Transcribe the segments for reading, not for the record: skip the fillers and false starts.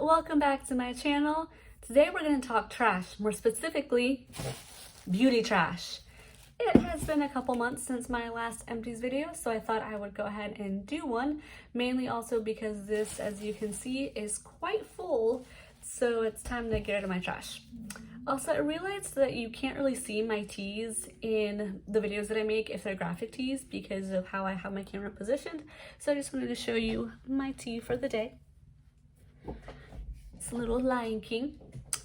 welcome back to my channel. Today we're going to talk trash, more specifically beauty trash. It has been a couple months since my last Empties video, so I thought I would go ahead and do one, mainly also because this, as you can see, is quite full, so it's time to get rid of my trash. Also, I realized that you can't really see my teas in the videos that I make if they're graphic teas because of how I have my camera positioned, so I just wanted to show you my tea for the day. It's a little Lion King.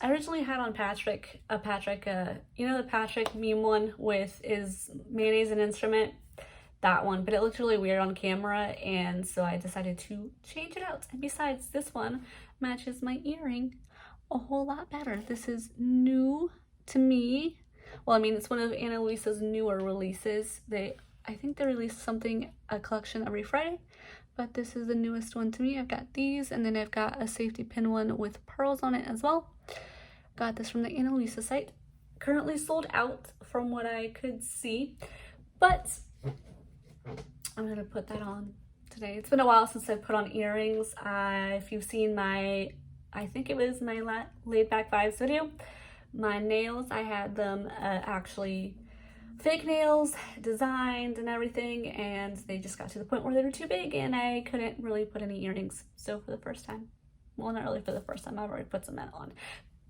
I originally had on Patrick, you know the Patrick meme one with is mayonnaise an instrument? That one, but it looked really weird on camera, and so I decided to change it out. And besides, this one matches my earring a whole lot better. This is new to me. Well, I mean, it's one of Ana Luisa's newer releases. I think they release a collection every Friday, but this is the newest one to me. I've got these, and then I've got a safety pin one with pearls on it as well. Got this from the Ana Luisa site. Currently sold out from what I could see, but I'm gonna put that on today. It's been a while since I put on earrings. If you've seen I think it was my laid back vibes video, my nails, I had them actually fake nails, designed and everything, and they just got to the point where they were too big and I couldn't really put any earrings. So for the first time, well, not really for the first time, I've already put some on.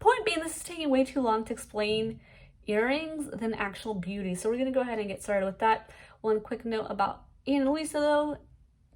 Point being, this is taking way too long to explain earrings than actual beauty. So we're gonna go ahead and get started with that. One quick note about Ana Luisa though,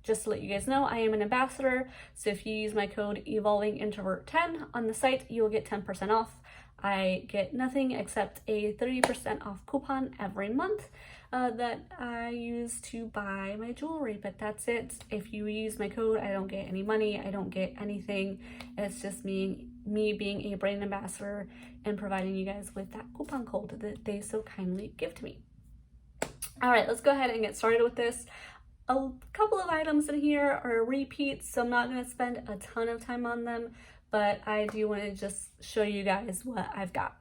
just to let you guys know, I am an ambassador. So if you use my code EvolvingIntrovert10 on the site, you'll get 10% off. I get nothing except a 30% off coupon every month that I use to buy my jewelry, but that's it. If you use my code, I don't get any money, I don't get anything. It's just me being a brand ambassador and providing you guys with that coupon code that they so kindly give to me. All right, let's go ahead and get started with this. A couple of items in here are repeats, so I'm not going to spend a ton of time on them, but I do want to just show you guys what I've got.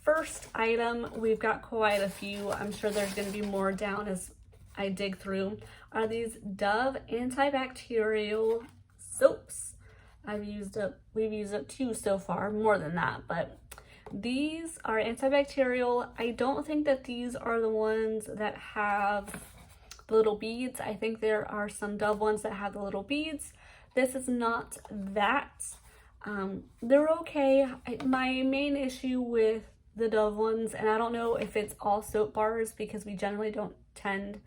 First item, we've got quite a few. I'm sure there's going to be more down as I dig through, are these Dove Antibacterial soaps. We've used up 2 so far, more than that, but these are antibacterial. I don't think that these are the ones that have the little beads. I think there are some Dove ones that have the little beads. This is not that. They're okay. My main issue with the Dove ones, and I don't know if it's all soap bars because we generally don't tend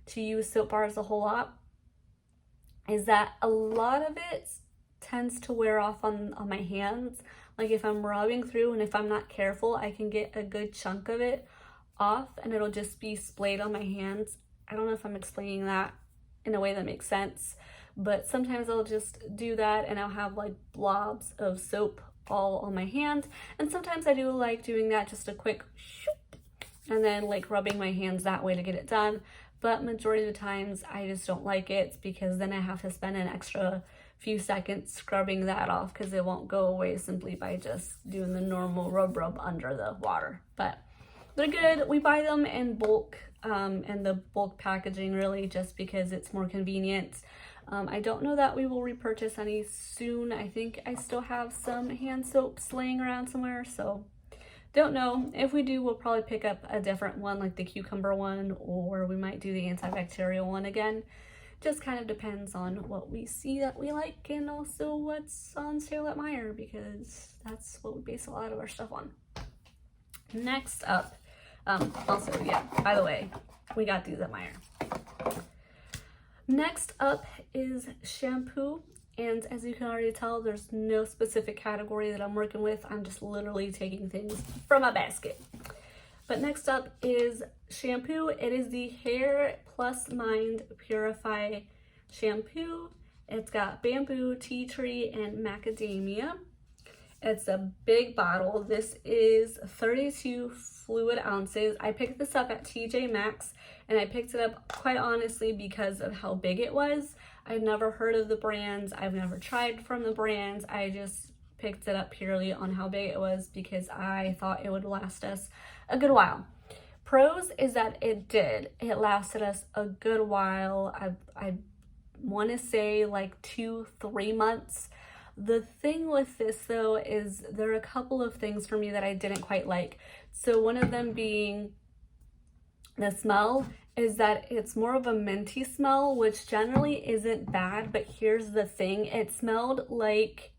to use soap bars a whole lot, is that a lot of it tends to wear off on my hands. Like if I'm rubbing through and if I'm not careful, I can get a good chunk of it off and it'll just be splayed on my hands. I don't know if I'm explaining that in a way that makes sense, but sometimes I'll just do that and I'll have like blobs of soap all on my hand. And sometimes I do like doing that, just a quick shoop, and then like rubbing my hands that way to get it done. But majority of the times I just don't like it because then I have to spend an extra few seconds scrubbing that off because it won't go away simply by just doing the normal rub under the water. But they're good. We buy them in bulk, and the bulk packaging really just because it's more convenient. I don't know that we will repurchase any soon. I think I still have some hand soaps laying around somewhere, so don't know. If we do, we'll probably pick up a different one like the cucumber one, or we might do the antibacterial one again. Just kind of depends on what we see that we like and also what's on sale at Meijer, because that's what we base a lot of our stuff on. Next up, also, yeah, by the way, we got these at Meijer. Next up is shampoo, and as you can already tell, there's no specific category that I'm working with. I'm just literally taking things from a basket. But next up is shampoo. It is the Hair Plus Mind Purify shampoo. It's got bamboo, tea tree, and macadamia. It's a big bottle. This is 32 fluid ounces. I picked this up at TJ Maxx, and I picked it up quite honestly because of how big it was. I've never heard of the brands. I've never tried from the brands. I just picked it up purely on how big it was because I thought it would last us a good while. Pros is that it lasted us a good while. I want to say like 2-3 months. The thing with this though is there are a couple of things for me that I didn't quite like. So one of them being the smell is that it's more of a minty smell, which generally isn't bad, but here's the thing. It smelled like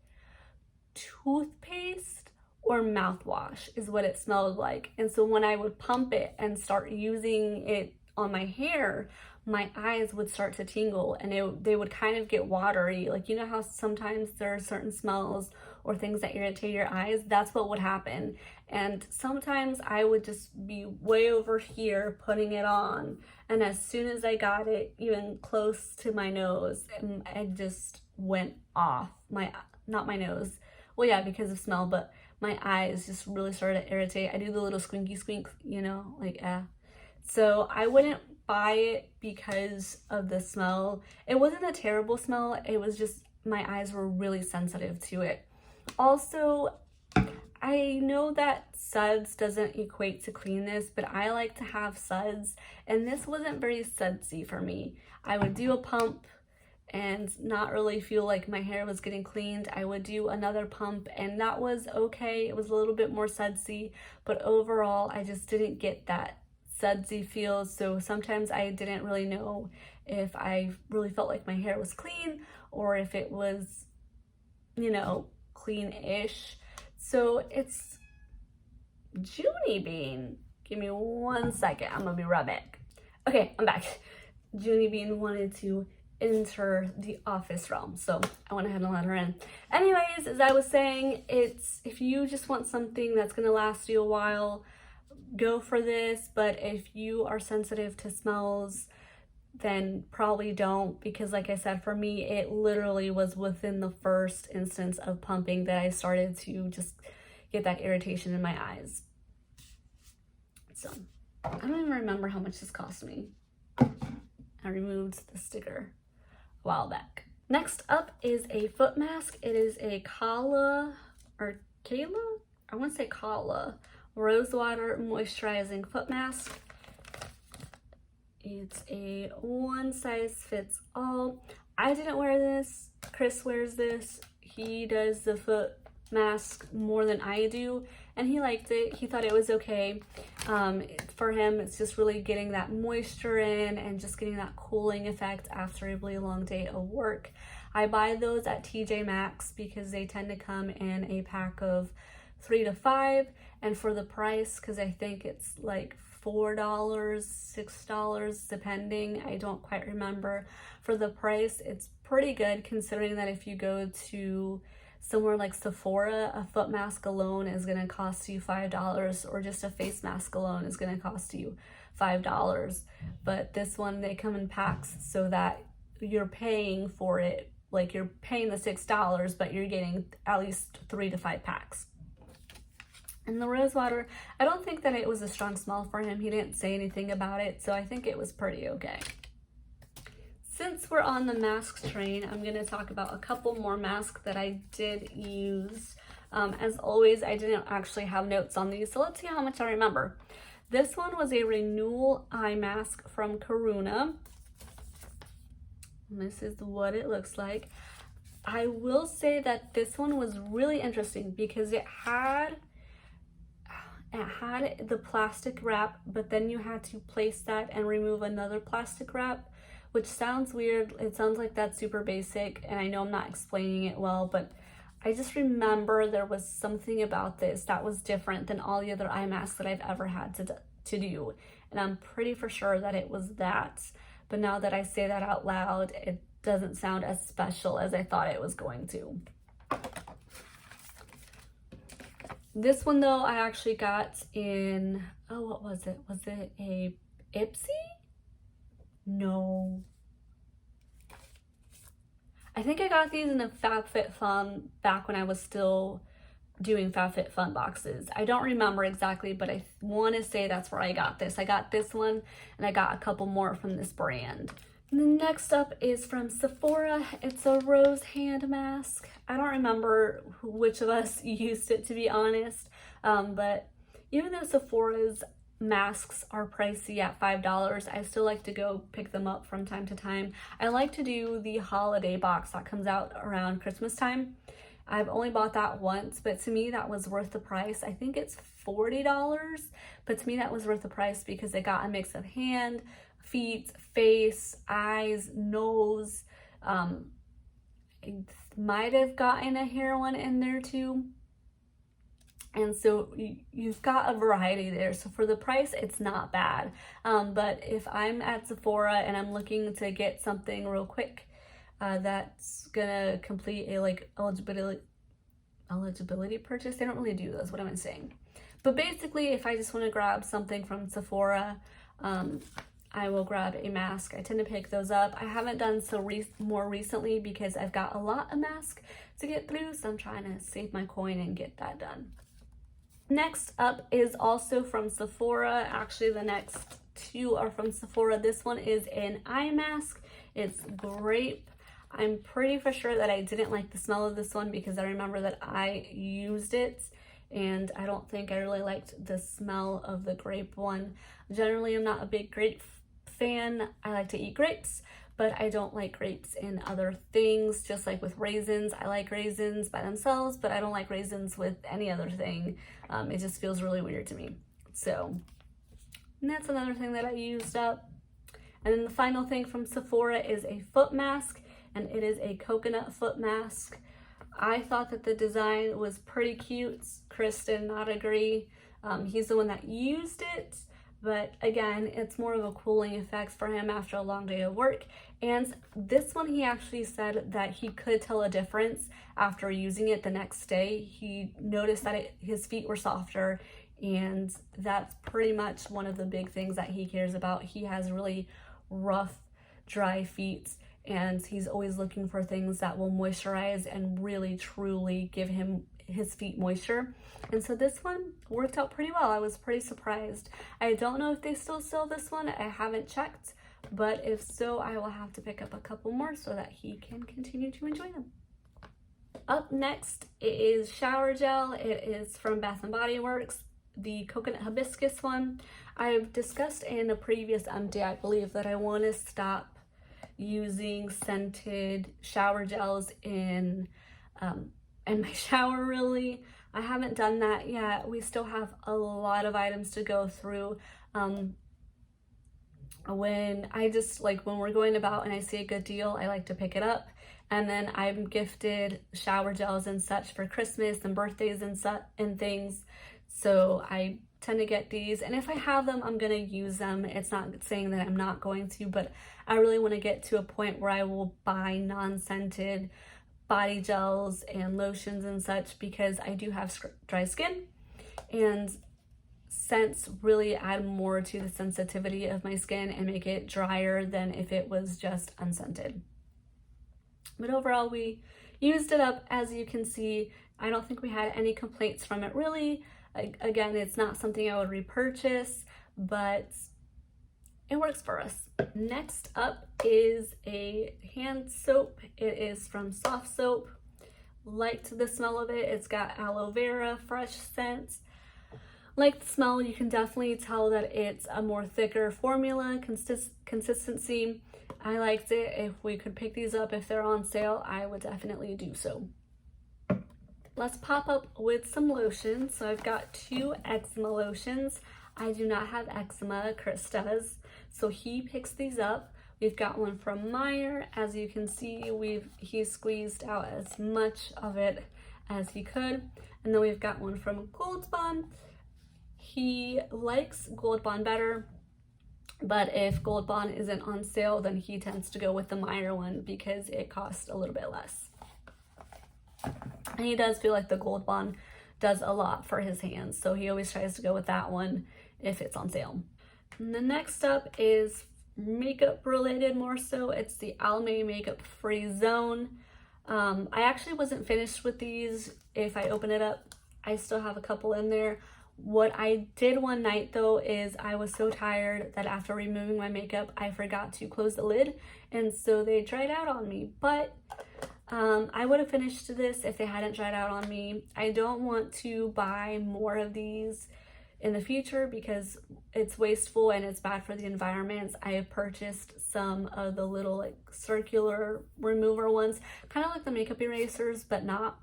toothpaste or mouthwash is what it smelled like. And so when I would pump it and start using it on my hair, my eyes would start to tingle and they would kind of get watery. Like, you know how sometimes there are certain smells or things that irritate your eyes? That's what would happen. And sometimes I would just be way over here putting it on, and as soon as I got it even close to my nose, it just went off. Not my nose. Well, yeah, because of smell, but my eyes just really started to irritate. I do the little squinky squink, you know, like So I wouldn't buy it because of the smell. It wasn't a terrible smell. It was just my eyes were really sensitive to it. Also, I know that suds doesn't equate to cleanness, but I like to have suds, and this wasn't very sudsy for me. I would do a pump and not really feel like my hair was getting cleaned. I would do another pump and that was okay. It was a little bit more sudsy, but overall I just didn't get that sudsy feel. So sometimes I didn't really know if I really felt like my hair was clean or if it was, you know, clean-ish. So it's Junie Bean. Give me 1 second. I'm gonna be right back. Okay, I'm back. Junie Bean wanted to enter the office realm, so I went ahead and let her in. Anyways, as I was saying, it's if you just want something that's gonna last you a while, go for this. But if you are sensitive to smells, then probably don't, because like I said, for me it literally was within the first instance of pumping that I started to just get that irritation in my eyes. So I don't even remember how much this cost me. I removed the sticker a while back. Next up is a foot mask. It is a Kala Rosewater Moisturizing Foot Mask. It's a one size fits all. I didn't wear this. Chris wears this. He does the foot mask more than I do, and he liked it. He thought it was okay. For him, it's just really getting that moisture in and just getting that cooling effect after a really long day of work. I buy those at TJ Maxx because they tend to come in a pack of 3 to 5, and for the price, because I think it's like $4, $6 depending, I don't quite remember. For the price, it's pretty good, considering that if you go to somewhere like Sephora, a foot mask alone is going to cost you $5, or just a face mask alone is going to cost you $5. But this one, they come in packs so that you're paying for it, like you're paying the $6, but you're getting at least 3 to 5 packs. And the rosewater, I don't think that it was a strong smell for him. He didn't say anything about it, so I think it was pretty okay. Since we're on the masks train, I'm going to talk about a couple more masks that I did use. As always, I didn't actually have notes on these, so let's see how much I remember. This one was a Renewal Eye Mask from Karuna. And this is what it looks like. I will say that this one was really interesting because it had the plastic wrap, but then you had to place that and remove another plastic wrap, which sounds weird. It sounds like that's super basic, and I know I'm not explaining it well, but I just remember there was something about this that was different than all the other eye masks that I've ever had to do, and I'm pretty for sure that it was that. But now that I say that out loud, it doesn't sound as special as I thought it was going to. This one though, I actually got in, oh, what was it? Was it a Ipsy? No. I think I got these in a FabFitFun back when I was still doing FabFitFun boxes. I don't remember exactly, but I want to say that's where I got this. I got this one, and I got a couple more from this brand. And then next up is from Sephora. It's a rose hand mask. I don't remember which of us used it, to be honest, but even though Sephora's masks are pricey at $5, I still like to go pick them up from time to time. I like to do the holiday box that comes out around Christmas time I've only bought that once, but to me that was worth the price. I think it's $40, but to me that was worth the price because it got a mix of hand, feet, face, eyes, nose. It might have gotten a hair one in there too. And so you've got a variety there. So for the price, it's not bad. But if I'm at Sephora and I'm looking to get something real quick, that's gonna complete a like eligibility purchase. They don't really do those. What am I saying? But basically, if I just want to grab something from Sephora, I will grab a mask. I tend to pick those up. I haven't done so more recently because I've got a lot of masks to get through, so I'm trying to save my coin and get that done. Next up is also from Sephora. Actually, the next two are from Sephora. This one is an eye mask. It's grape. I'm pretty for sure that I didn't like the smell of this one because I remember that I used it and I don't think I really liked the smell of the grape one. Generally, I'm not a big grape fan. I like to eat grapes, but I don't like grapes in other things, just like with raisins. I like raisins by themselves, but I don't like raisins with any other thing. It just feels really weird to me. So that's another thing that I used up. And then the final thing from Sephora is a foot mask, and it is a coconut foot mask. I thought that the design was pretty cute. Chris did not agree. He's the one that used it, but again, it's more of a cooling effect for him after a long day of work. And this one, he actually said that he could tell a difference after using it the next day. He noticed that his feet were softer, and that's pretty much one of the big things that he cares about. He has really rough, dry feet, and he's always looking for things that will moisturize and really truly give him his feet moisture. And so this one worked out pretty well. I was pretty surprised. I don't know if they still sell this one. I haven't checked, but if so, I will have to pick up a couple more so that he can continue to enjoy them. Up next is shower gel. It is from Bath & Body Works, the coconut hibiscus one. I've discussed in a previous empty, I believe, that I want to stop using scented shower gels in my shower, really. I haven't done that yet. We still have a lot of items to go through. When we're going about and I see a good deal, I like to pick it up. And then I'm gifted shower gels and such for Christmas and birthdays and things. So I tend to get these, and if I have them, I'm gonna use them. It's not saying that I'm not going to, but I really want to get to a point where I will buy non-scented body gels and lotions and such, because I do have dry skin, and scents really add more to the sensitivity of my skin and make it drier than if it was just unscented. But overall, we used it up. As you can see, I don't think we had any complaints from it, really. Again, it's not something I would repurchase, but it works for us. Next up is a hand soap. It is from Soft Soap. Liked the smell of it. It's got aloe vera, fresh scent. Like the smell, you can definitely tell that it's a more thicker formula, consistency. I liked it. If we could pick these up if they're on sale, I would definitely do so. Let's pop up with some lotions. So I've got two eczema lotions. I do not have eczema, Chris does, so he picks these up. We've got one from Meyer. As you can see, he squeezed out as much of it as he could. And then we've got one from Gold Bond. He likes Gold Bond better, but if Gold Bond isn't on sale, then he tends to go with the Meyer one because it costs a little bit less. And he does feel like the Gold Bond does a lot for his hands, so he always tries to go with that one if it's on sale. And the next up is makeup related more so. It's the Alma Makeup Free Zone. I actually wasn't finished with these. If I open it up, I still have a couple in there. What I did one night though is I was so tired that after removing my makeup, I forgot to close the lid, and so they dried out on me. But I would have finished this if they hadn't dried out on me. I don't want to buy more of these in the future because it's wasteful and it's bad for the environment. I have purchased some of the little like circular remover ones, kind of like the makeup erasers, but not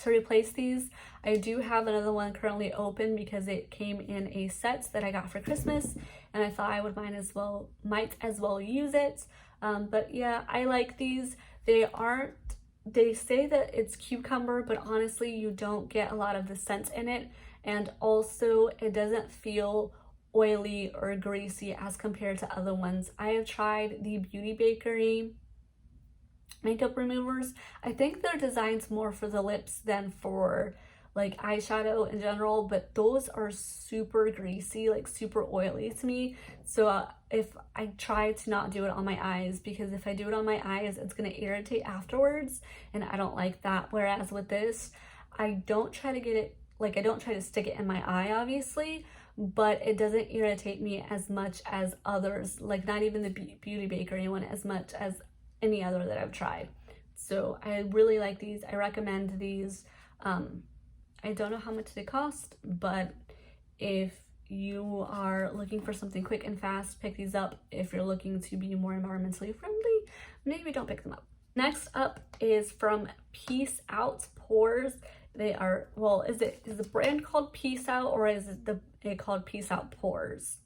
to replace these. I do have another one currently open because it came in a set that I got for Christmas, and I thought I would might as well use it. But yeah, I like these. They say that it's cucumber, but honestly you don't get a lot of the scent in it, and also it doesn't feel oily or greasy as compared to other ones. I have tried the Beauty Bakery makeup removers. I think they're designed more for the lips than for like eyeshadow in general, but those are super greasy, like super oily to me. So if I try to not do it on my eyes, because if I do it on my eyes, it's gonna irritate afterwards, and I don't like that. Whereas with this, I don't try to get it, like I don't try to stick it in my eye, obviously, but it doesn't irritate me as much as others, like not even the Beauty Bakery one, as much as any other that I've tried. So I really like these. I recommend these. I don't know how much they cost, but if you are looking for something quick and fast, pick these up. If you're looking to be more environmentally friendly, maybe don't pick them up. Next up is from Peace Out Pores. They are, well, is the brand called Peace Out, or is it called Peace Out Pores?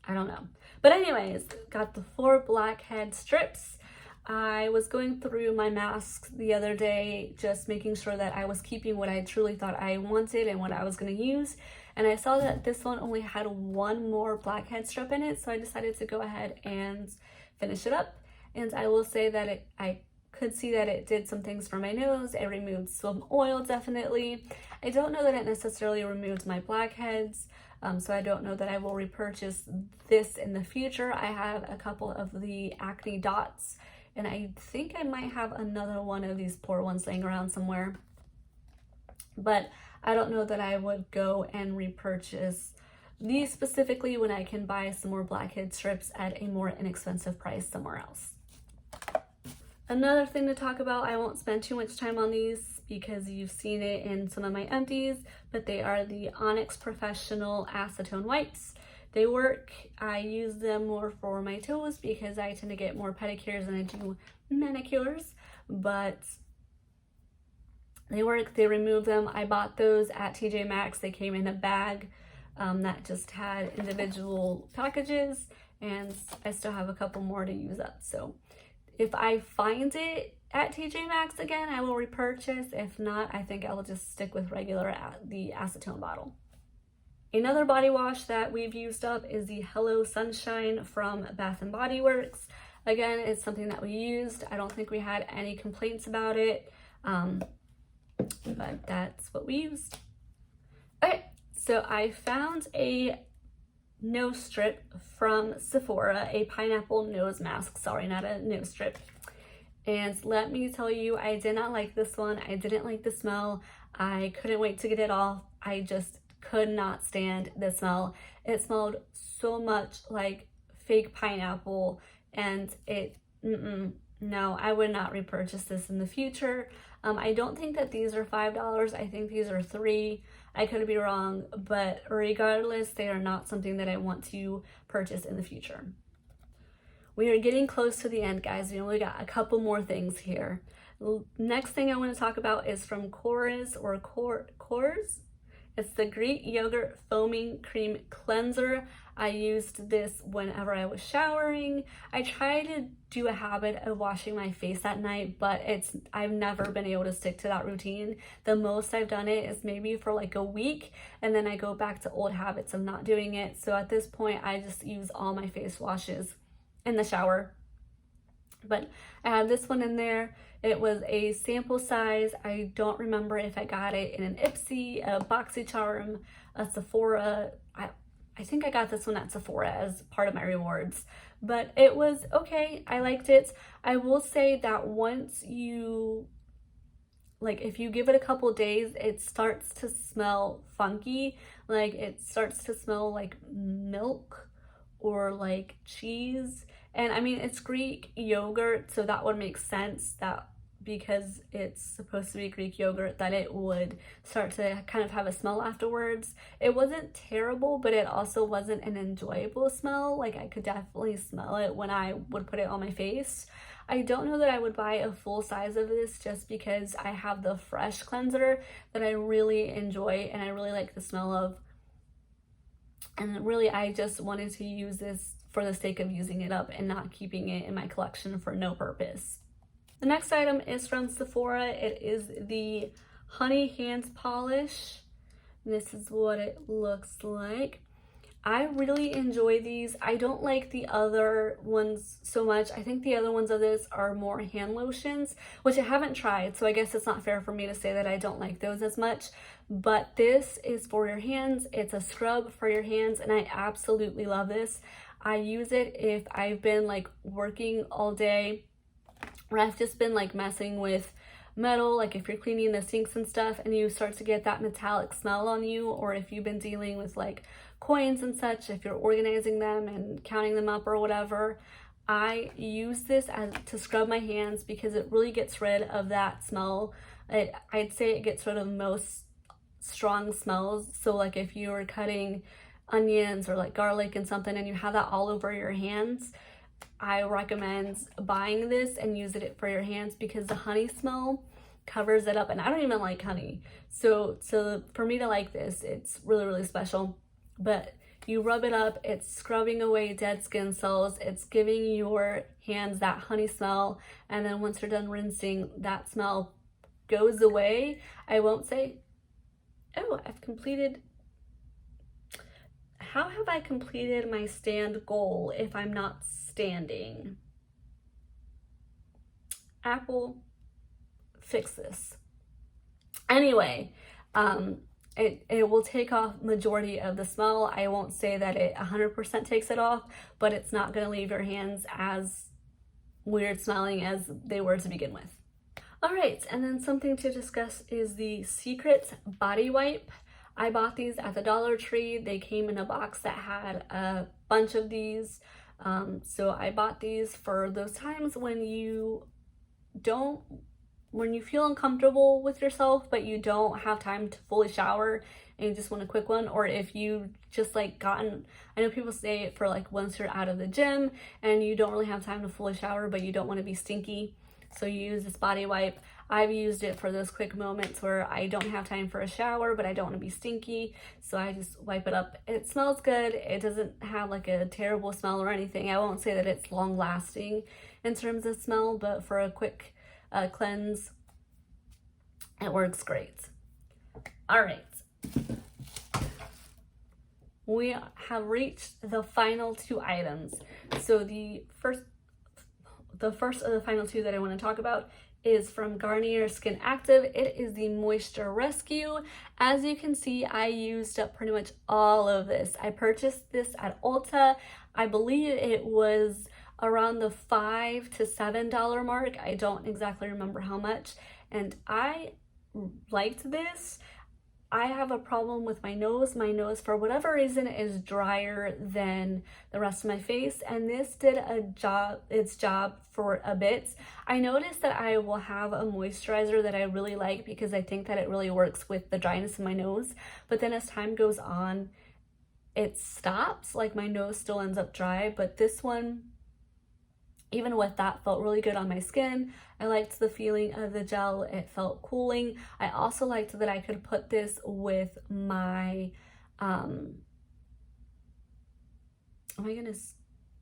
I don't know. But anyways, got the 4 Blackhead Strips. I was going through my masks the other day, just making sure that I was keeping what I truly thought I wanted and what I was going to use. And I saw that this one only had 1 more Blackhead Strip in it, so I decided to go ahead and finish it up. And I will say that I could see that it did some things for my nose. It removed some oil, definitely. I don't know that it necessarily removed my blackheads. So I don't know that I will repurchase this in the future. I have a couple of the acne dots, and I think I might have another one of these pore ones laying around somewhere. But I don't know that I would go and repurchase these specifically when I can buy some more Blackhead Strips at a more inexpensive price somewhere else. Another thing to talk about, I won't spend too much time on these because you've seen it in some of my empties, but they are the Onyx Professional Acetone Wipes. They work. I use them more for my toes because I tend to get more pedicures than I do manicures, but they work. They remove them. I bought those at TJ Maxx. They came in a bag that just had individual packages, and I still have a couple more to use up. So if I find it at TJ Maxx again, I will repurchase. If not, I think I will just stick with the acetone bottle. Another body wash that we've used up is the Hello Sunshine from Bath & Body Works. Again, it's something that we used. I don't think we had any complaints about it, but that's what we used. Okay, so I found a nose strip from Sephora, a pineapple nose mask. Sorry, not a nose strip. And let me tell you, I did not like this one. I didn't like the smell. I couldn't wait to get it off. I just could not stand the smell. It smelled so much like fake pineapple, and no, I would not repurchase this in the future. I don't think that these are $5. I think these are $3. I could be wrong, but regardless, they are not something that I want to purchase in the future. We are getting close to the end, guys. We only got a couple more things here. Next thing I want to talk about is from Kors. It's the Greek Yogurt Foaming Cream Cleanser. I used this whenever I was showering. I try to do a habit of washing my face at night, but I've never been able to stick to that routine. The most I've done it is maybe for like a week, and then I go back to old habits of not doing it. So at this point, I just use all my face washes in the shower. But I have this one in there. It was a sample size. I don't remember if I got it in an Ipsy, a BoxyCharm, a Sephora. I think I got this one at Sephora as part of my rewards, but it was okay. I liked it. I will say that once you, if you give it a couple days, it starts to smell funky. Like it starts to smell like milk or like cheese. And I mean, it's Greek yogurt, so that would make sense that because it's supposed to be Greek yogurt, that it would start to kind of have a smell afterwards. It wasn't terrible, but it also wasn't an enjoyable smell. Like I could definitely smell it when I would put it on my face. I don't know that I would buy a full size of this just because I have the Fresh cleanser that I really enjoy and I really like the smell of. And really, I just wanted to use this for the sake of using it up and not keeping it in my collection for no purpose. The next item is from Sephora. It is the Honey Hands Polish. This is what it looks like. I really enjoy these. I don't like the other ones so much. I think the other ones of this are more hand lotions, which I haven't tried, so I guess it's not fair for me to say that I don't like those as much. But this is for your hands. It's a scrub for your hands, and I absolutely love this. I use it if I've been like working all day, or I've just been like messing with metal, like if you're cleaning the sinks and stuff and you start to get that metallic smell on you, or if you've been dealing with like coins and such, if you're organizing them and counting them up or whatever, I use this to scrub my hands because it really gets rid of that smell. I'd say it gets rid of most strong smells. So like if you were cutting onions or like garlic and something and you have that all over your hands, I recommend buying this and using it for your hands because the honey smell covers it up, and I don't even like honey. So for me to like this, it's really, really special. But you rub it up, it's scrubbing away dead skin cells, it's giving your hands that honey smell, and then once you're done rinsing, that smell goes away. I won't say, oh, how have I completed my stand goal if I'm not standing? Apple, fix this. Anyway, it will take off majority of the smell. I won't say that it 100% takes it off, but it's not going to leave your hands as weird smelling as they were to begin with. All right, and then something to discuss is the Secret Body Wipe. I bought these at the Dollar Tree. They came in a box that had a bunch of these. So I bought these for those times when you feel uncomfortable with yourself, but you don't have time to fully shower and you just want a quick one, or if you just like I know people say it for like once you're out of the gym and you don't really have time to fully shower, but you don't want to be stinky. So you use this body wipe. I've used it for those quick moments where I don't have time for a shower, but I don't want to be stinky. So I just wipe it up. It smells good. It doesn't have like a terrible smell or anything. I won't say that it's long lasting in terms of smell, but for a quick cleanse, it works great. All right. We have reached the final two items. So the first of the final two that I want to talk about is from Garnier Skin Active. It is the Moisture Rescue. As you can see, I used up pretty much all of this. I purchased this at Ulta. I believe it was around the $5 to $7 mark. I don't exactly remember how much. And I liked this. I have a problem with my nose. My nose, for whatever reason, is drier than the rest of my face, and this did its job for a bit. I noticed that I will have a moisturizer that I really like because I think that it really works with the dryness in my nose, but then as time goes on, it stops. Like my nose still ends up dry, but this one, even with that, felt really good on my skin. I liked the feeling of the gel. It felt cooling. I also liked that I could put this with my,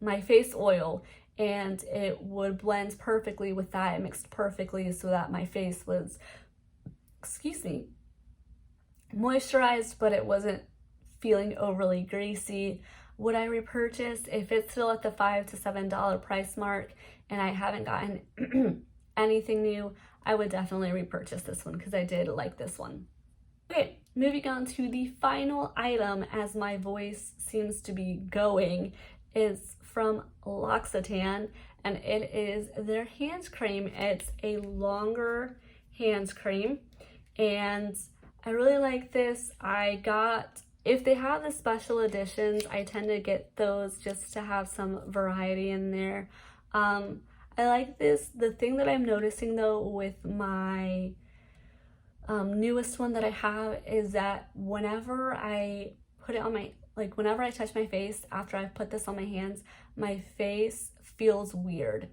my face oil, and it would blend perfectly with that. It mixed perfectly so that my face was, moisturized, but it wasn't feeling overly greasy. Would I repurchase? If it's still at the $5 to $7 price mark and I haven't gotten anything new, I would definitely repurchase this one because I did like this one. Okay, moving on to the final item as my voice seems to be going is from L'Occitane, and it is their hand cream. It's a longer hand cream and I really like this. If they have the special editions, I tend to get those just to have some variety in there. I like this. The thing that I'm noticing though with my newest one that I have is that whenever I put it on whenever I touch my face after I've put this on my hands, my face feels weird.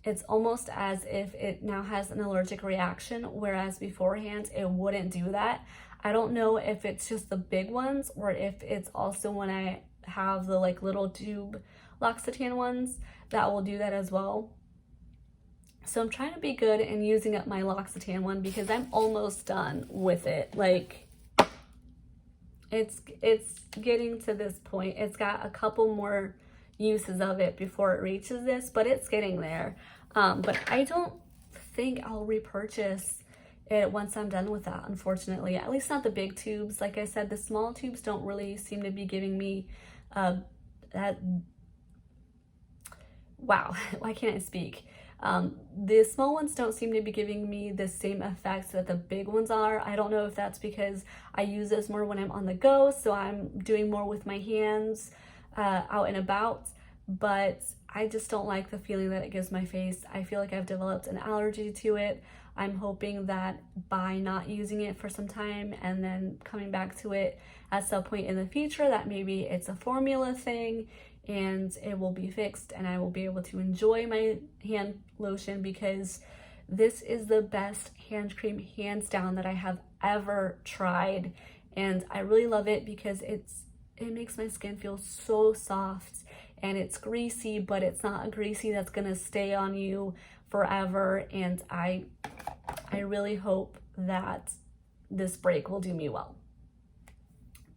it's almost as if it now has an allergic reaction, whereas beforehand it wouldn't do that. I don't know if it's just the big ones or if it's also when I have the like little tube L'Occitane ones that will do that as well. So I'm trying to be good and using up my L'Occitane one because I'm almost done with it. Like, it's getting to this point. It's got a couple more uses of it before it reaches this, but it's getting there. But I don't think I'll repurchase it once I'm done with that, unfortunately. At least not the big tubes. Like I said, the small tubes don't really seem to be giving me that... Wow, why can't I speak? The small ones don't seem to be giving me the same effects that the big ones are. I don't know if that's because I use those more when I'm on the go, so I'm doing more with my hands out and about, but I just don't like the feeling that it gives my face. I feel like I've developed an allergy to it. I'm hoping that by not using it for some time and then coming back to it at some point in the future, that maybe it's a formula thing and it will be fixed and I will be able to enjoy my hand lotion, because this is the best hand cream hands down that I have ever tried. And I really love it because it makes my skin feel so soft, and it's greasy, but it's not a greasy that's gonna stay on you forever. And I really hope that this break will do me well.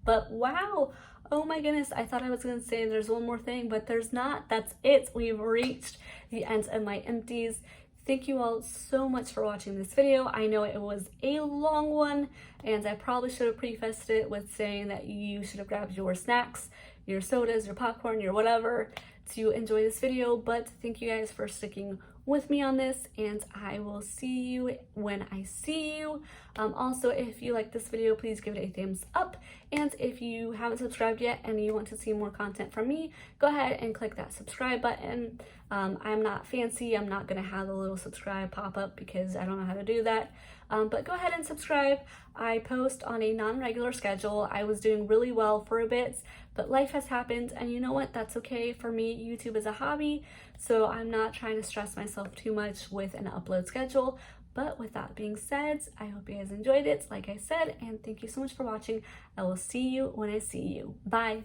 But wow, oh my goodness, I thought I was gonna say there's one more thing, but there's not. That's it. We've reached the end of my empties. Thank you all so much for watching this video. I know it was a long one, and I probably should have prefaced it with saying that you should have grabbed your snacks, your sodas, your popcorn, your whatever to enjoy this video, but thank you guys for sticking with me on this, and I will see you when I see you. Also, if you like this video, please give it a thumbs up, and if you haven't subscribed yet and you want to see more content from me, go ahead and click that subscribe button. I'm not fancy. I'm not gonna have a little subscribe pop up because I don't know how to do that, but go ahead and subscribe. I post on a non-regular schedule. I was doing really well for a bit, but life has happened, and you know what? That's okay. For me, YouTube is a hobby, so I'm not trying to stress myself too much with an upload schedule. But with that being said, I hope you guys enjoyed it, like I said, and thank you so much for watching. I will see you when I see you. Bye.